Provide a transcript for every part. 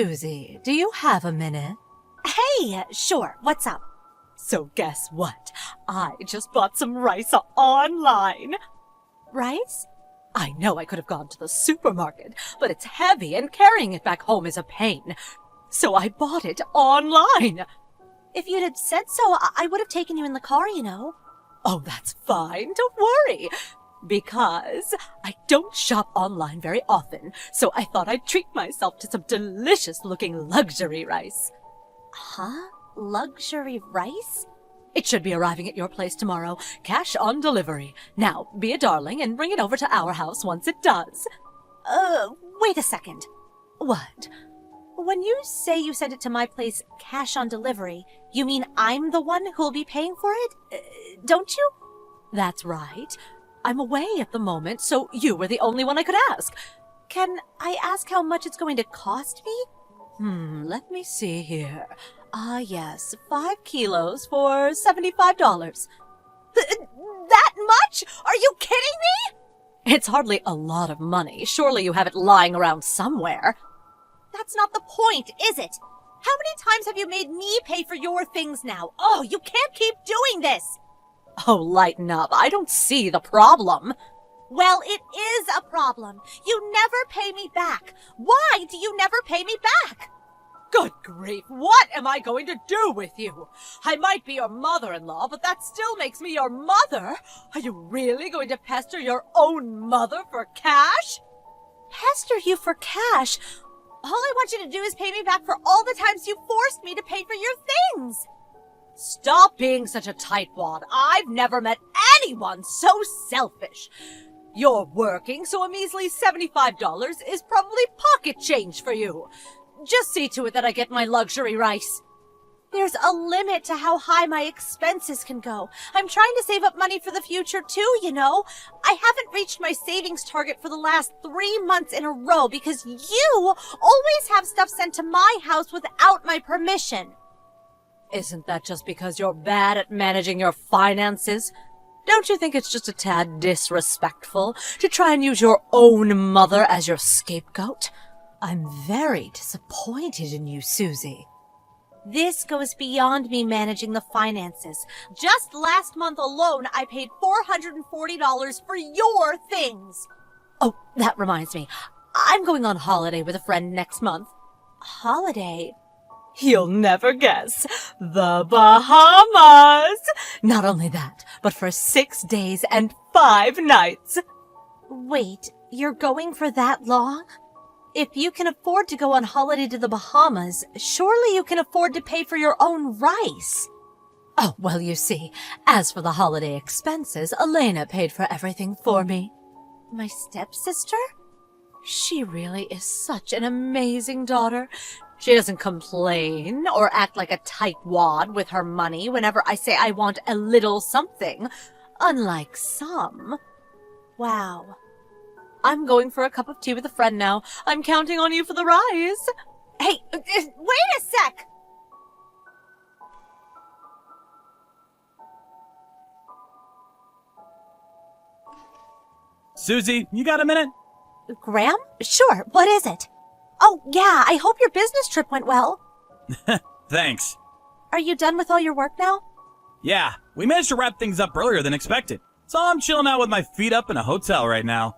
Susie, do you have a minute? Hey, sure, what's up? So guess what? I just bought some rice online. Rice? I know I could have gone to the supermarket, but it's heavy and carrying it back home is a pain. So I bought it online. If you'd have said so, I would have taken you in the car, you know. Oh, that's fine. Don't worry. Because I don't shop online very often, so I thought I'd treat myself to some delicious-looking luxury rice. Huh? Luxury rice? It should be arriving at your place tomorrow, cash on delivery. Now, be a darling and bring it over to our house once it does. Wait a second. What? When you say you sent it to my place cash on delivery, you mean I'm the one who'll be paying for it? Don't you? That's right. I'm away at the moment, so you were the only one I could ask. Can I ask how much it's going to cost me? Let me see here. Yes, 5 kilos for $75. That much? Are you kidding me? It's hardly a lot of money. Surely you have it lying around somewhere. That's not the point, is it? How many times have you made me pay for your things now? Oh, you can't keep doing this! Oh, lighten up. I don't see the problem. Well, it is a problem. You never pay me back. Why do you never pay me back? Good grief, what am I going to do with you? I might be your mother-in-law, but that still makes me your mother. Are you really going to pester your own mother for cash? Pester you for cash? All I want you to do is pay me back for all the times you forced me to pay for your things. Stop being such a tightwad. I've never met anyone so selfish. You're working, so a measly $75 is probably pocket change for you. Just see to it that I get my luxury rice. There's a limit to how high my expenses can go. I'm trying to save up money for the future too, you know. I haven't reached my savings target for the last 3 months in a row because you always have stuff sent to my house without my permission. Isn't that just because you're bad at managing your finances? Don't you think it's just a tad disrespectful to try and use your own mother as your scapegoat? I'm very disappointed in you, Susie. This goes beyond me managing the finances. Just last month alone, I paid $440 for your things. Oh, that reminds me. I'm going on holiday with a friend next month. Holiday? You'll never guess. The Bahamas! Not only that, but for 6 days and 5 nights. Wait, you're going for that long? If you can afford to go on holiday to the Bahamas, surely you can afford to pay for your own rice. Oh, well, you see, as for the holiday expenses, Elena paid for everything for me. My stepsister? She really is such an amazing daughter. She doesn't complain or act like a tightwad with her money whenever I say I want a little something, unlike some. Wow. I'm going for a cup of tea with a friend now. I'm counting on you for the rise. Hey, wait a sec! Susie, you got a minute? Graham? Sure, what is it? Oh, yeah, I hope your business trip went well. Thanks. Are you done with all your work now? Yeah, we managed to wrap things up earlier than expected, so I'm chilling out with my feet up in a hotel right now.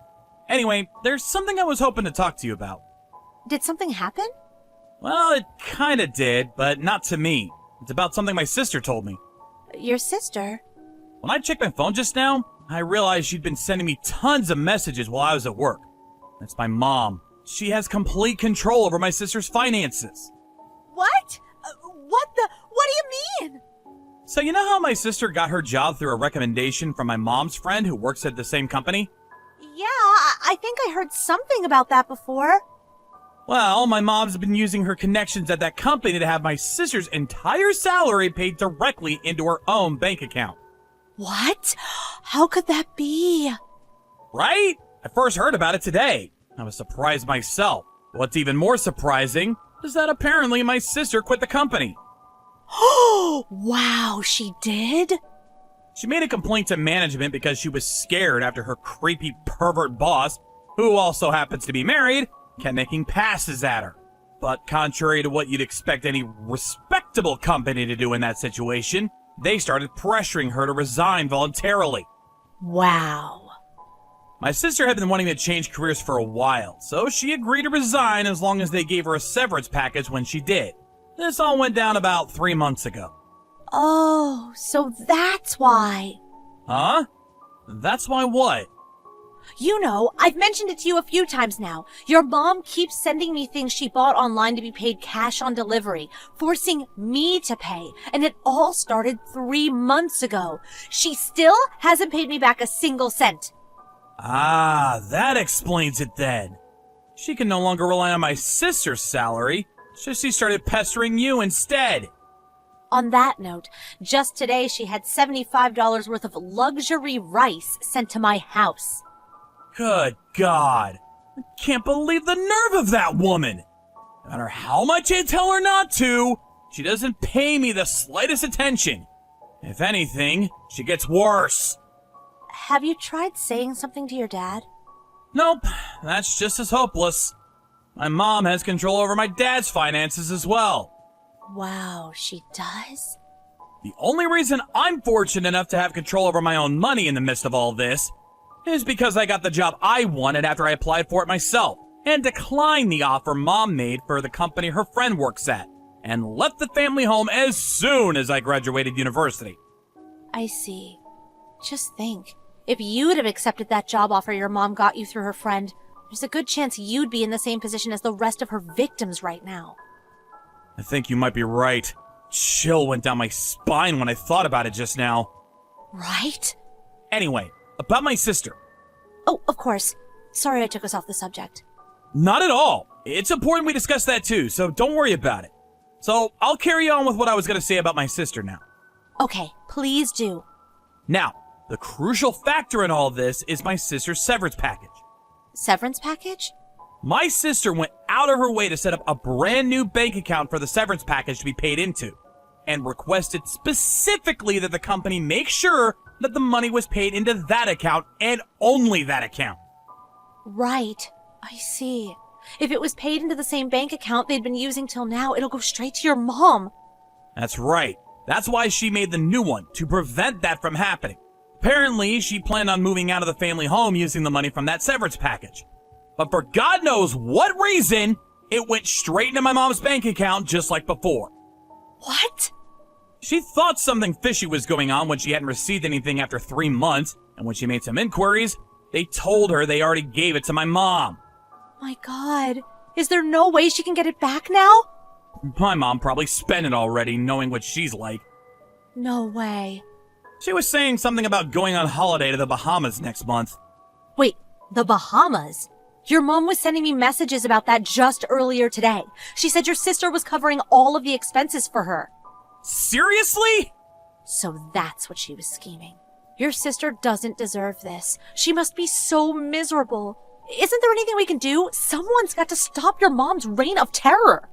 Anyway, there's something I was hoping to talk to you about. Did something happen? Well, it kinda did, but not to me. It's about something my sister told me. Your sister? When I checked my phone just now, I realized she'd been sending me tons of messages while I was at work. That's my mom. She has complete control over my sister's finances. What? What do you mean? So you know how my sister got her job through a recommendation from my mom's friend who works at the same company? Yeah, I think I heard something about that before. Well, my mom's been using her connections at that company to have my sister's entire salary paid directly into her own bank account. What? How could that be? Right? I first heard about it today. I was surprised myself. What's even more surprising is that apparently my sister quit the company. Oh, wow, she did? She made a complaint to management because she was scared after her creepy pervert boss, who also happens to be married, kept making passes at her. But contrary to what you'd expect any respectable company to do in that situation, they started pressuring her to resign voluntarily. Wow. My sister had been wanting to change careers for a while, so she agreed to resign as long as they gave her a severance package when she did. This all went down about 3 months ago. Oh, so that's why. Huh? That's why what? You know, I've mentioned it to you a few times now. Your mom keeps sending me things she bought online to be paid cash on delivery, forcing me to pay. And it all started 3 months ago. She still hasn't paid me back a single cent. Ah, that explains it then. She can no longer rely on my sister's salary, so she started pestering you instead. On that note, just today she had $75 worth of luxury rice sent to my house. Good God. I can't believe the nerve of that woman. No matter how much I tell her not to, she doesn't pay me the slightest attention. If anything, she gets worse. Have you tried saying something to your dad? Nope, that's just as hopeless. My mom has control over my dad's finances as well. Wow, she does? The only reason I'm fortunate enough to have control over my own money in the midst of all this is because I got the job I wanted after I applied for it myself and declined the offer Mom made for the company her friend works at and left the family home as soon as I graduated university. I see. Just think, if you'd have accepted that job offer your mom got you through her friend, there's a good chance you'd be in the same position as the rest of her victims right now. I think you might be right. Chill went down my spine when I thought about it just now. Right? Anyway, about my sister. Oh, of course. Sorry I took us off the subject. Not at all. It's important we discuss that too, so don't worry about it. So I'll carry on with what I was going to say about my sister now. Okay, please do. Now, the crucial factor in all this is my sister's severance package. Severance package? My sister went out of her way to set up a brand new bank account for the severance package to be paid into, and requested specifically that the company make sure that the money was paid into that account and only that account. Right. I see. If it was paid into the same bank account they'd been using till now, it'll go straight to your mom. That's right. That's why she made the new one, to prevent that from happening. Apparently, she planned on moving out of the family home using the money from that severance package. But for God knows what reason, it went straight into my mom's bank account just like before. What? She thought something fishy was going on when she hadn't received anything after 3 months, and when she made some inquiries, they told her they already gave it to my mom. My God. Is there no way she can get it back now? My mom probably spent it already, knowing what she's like. No way. She was saying something about going on holiday to the Bahamas next month. Wait, the Bahamas? Your mom was sending me messages about that just earlier today. She said your sister was covering all of the expenses for her. Seriously? So that's what she was scheming. Your sister doesn't deserve this. She must be so miserable. Isn't there anything we can do? Someone's got to stop your mom's reign of terror.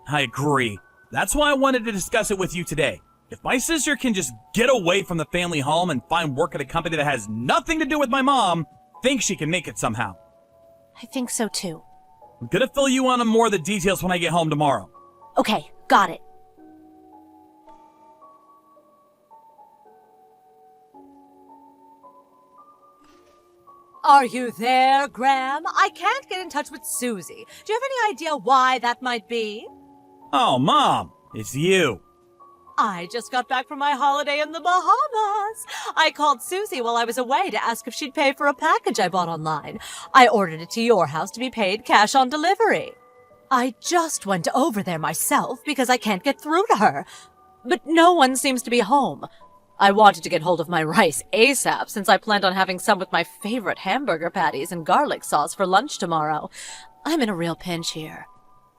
I agree. That's why I wanted to discuss it with you today. If my sister can just get away from the family home and find work at a company that has nothing to do with my mom, I think she can make it somehow. I think so too. I'm gonna fill you in on more of the details when I get home tomorrow. Okay, got it. Are you there, Graham? I can't get in touch with Susie. Do you have any idea why that might be? Oh, Mom, it's you. I just got back from my holiday in the Bahamas. I called Susie while I was away to ask if she'd pay for a package I bought online. I ordered it to your house to be paid cash on delivery. I just went over there myself because I can't get through to her. But no one seems to be home. I wanted to get hold of my rice ASAP since I planned on having some with my favorite hamburger patties and garlic sauce for lunch tomorrow. I'm in a real pinch here.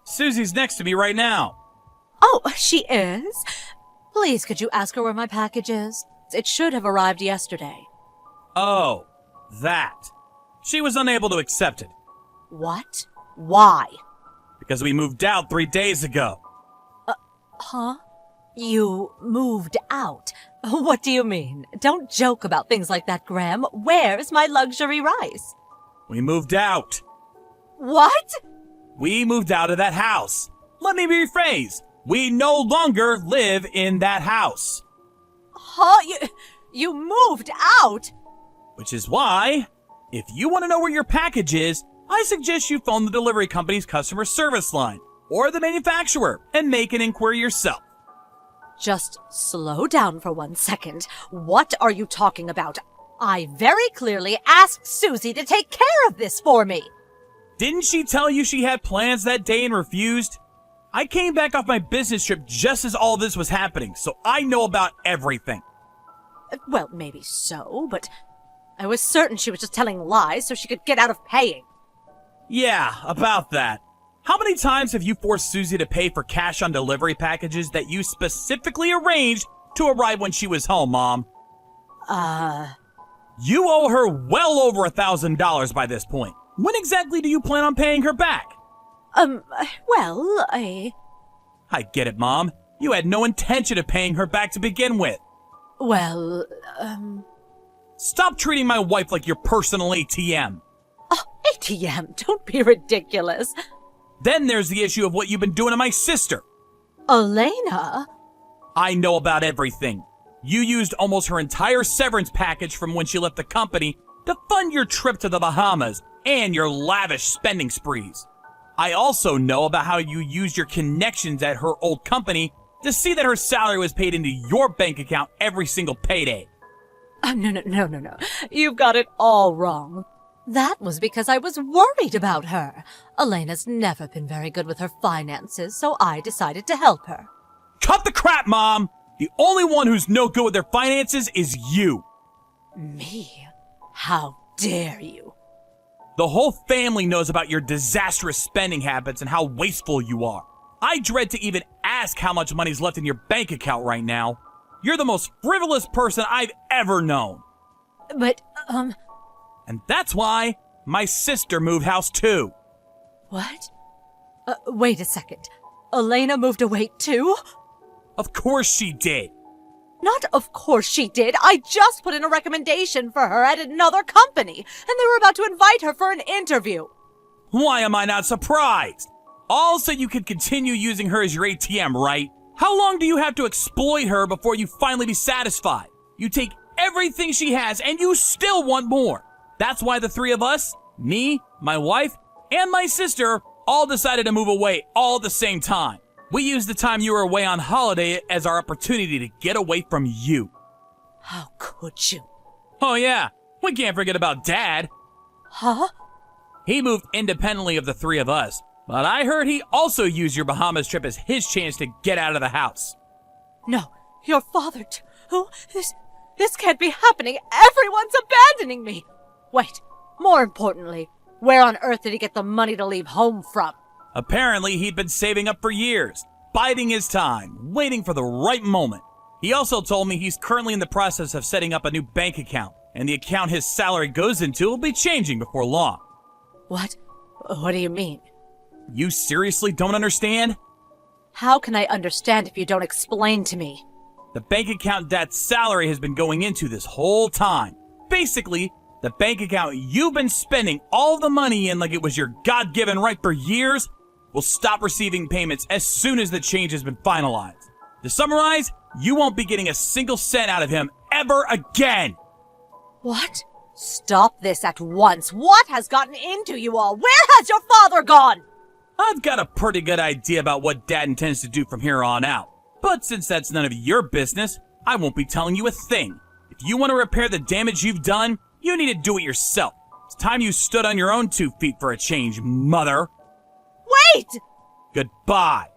Susie's next to me right now. Oh, she is? Please, could you ask her where my package is? It should have arrived yesterday. Oh, that. She was unable to accept it. What? Why? Because we moved out 3 days ago. Huh? You moved out? What do you mean? Don't joke about things like that, Graham. Where's my luxury rice? We moved out. What? We moved out of that house. Let me rephrase. We no longer live in that house. Huh? You moved out? Which is why, if you want to know where your package is, I suggest you phone the delivery company's customer service line or the manufacturer and make an inquiry yourself. Just slow down for 1 second. What are you talking about? I very clearly asked Susie to take care of this for me. Didn't she tell you she had plans that day and refused? I came back off my business trip just as all this was happening, so I know about everything. Well, maybe so, but I was certain she was just telling lies so she could get out of paying. Yeah, about that. How many times have you forced Susie to pay for cash on delivery packages that you specifically arranged to arrive when she was home, Mom? You owe her well over $1,000 by this point. When exactly do you plan on paying her back? Well, I get it, Mom. You had no intention of paying her back to begin with. Well, Stop treating my wife like your personal ATM. Oh, ATM, don't be ridiculous. Then there's the issue of what you've been doing to my sister. Elena? I know about everything. You used almost her entire severance package from when she left the company to fund your trip to the Bahamas and your lavish spending sprees. I also know about how you used your connections at her old company to see that her salary was paid into your bank account every single payday. No. You've got it all wrong. That was because I was worried about her. Elena's never been very good with her finances, so I decided to help her. Cut the crap, Mom! The only one who's no good with their finances is you. Me? How dare you? The whole family knows about your disastrous spending habits and how wasteful you are. I dread to even ask how much money's left in your bank account right now. You're the most frivolous person I've ever known. But, And that's why my sister moved house too. what? Wait a second. Elena moved away too? Of course she did. Not of course she did. I just put in a recommendation for her at another company, and they were about to invite her for an interview. Why am I not surprised? All so you could continue using her as your ATM, right? How long do you have to exploit her before you finally be satisfied? You take everything she has and you still want more. That's why the three of us, me, my wife, and my sister, all decided to move away all at the same time. We used the time you were away on holiday as our opportunity to get away from you. How could you? Oh yeah, we can't forget about Dad. Huh? He moved independently of the three of us, but I heard he also used your Bahamas trip as his chance to get out of the house. No, your father too. This can't be happening. Everyone's abandoning me. Wait, more importantly, where on earth did he get the money to leave home from? Apparently, he'd been saving up for years, biding his time, waiting for the right moment. He also told me he's currently in the process of setting up a new bank account, and the account his salary goes into will be changing before long. What? What do you mean? You seriously don't understand? How can I understand if you don't explain to me? The bank account Dad's salary has been going into this whole time. Basically, the bank account you've been spending all the money in like it was your God-given right for years will stop receiving payments as soon as the change has been finalized. To summarize, you won't be getting a single cent out of him ever again. What? Stop this at once. What has gotten into you all? Where has your father gone? I've got a pretty good idea about what Dad intends to do from here on out. But since that's none of your business, I won't be telling you a thing. If you want to repair the damage you've done, you need to do it yourself. It's time you stood on your own 2 feet for a change, Mother. Wait! Goodbye.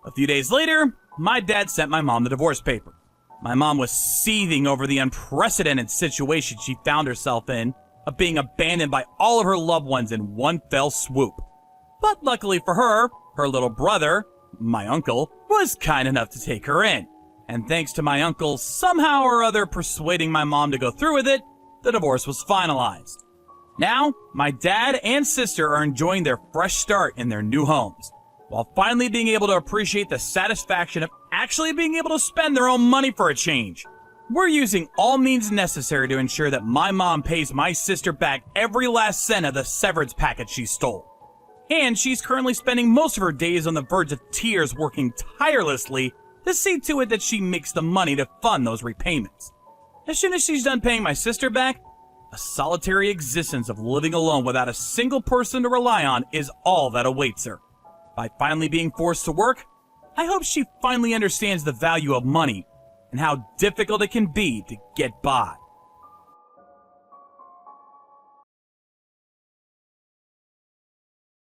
A few days later, my dad sent my mom the divorce paper. My mom was seething over the unprecedented situation she found herself in of being abandoned by all of her loved ones in one fell swoop. But luckily for her, her little brother, my uncle, was kind enough to take her in. And thanks to my uncle somehow or other persuading my mom to go through with it, the divorce was finalized. Now, my dad and sister are enjoying their fresh start in their new homes, while finally being able to appreciate the satisfaction of actually being able to spend their own money for a change. We're using all means necessary to ensure that my mom pays my sister back every last cent of the severance package she stole. And she's currently spending most of her days on the verge of tears working tirelessly to see to it that she makes the money to fund those repayments. As soon as she's done paying my sister back, a solitary existence of living alone without a single person to rely on is all that awaits her. By finally being forced to work, I hope she finally understands the value of money and how difficult it can be to get by.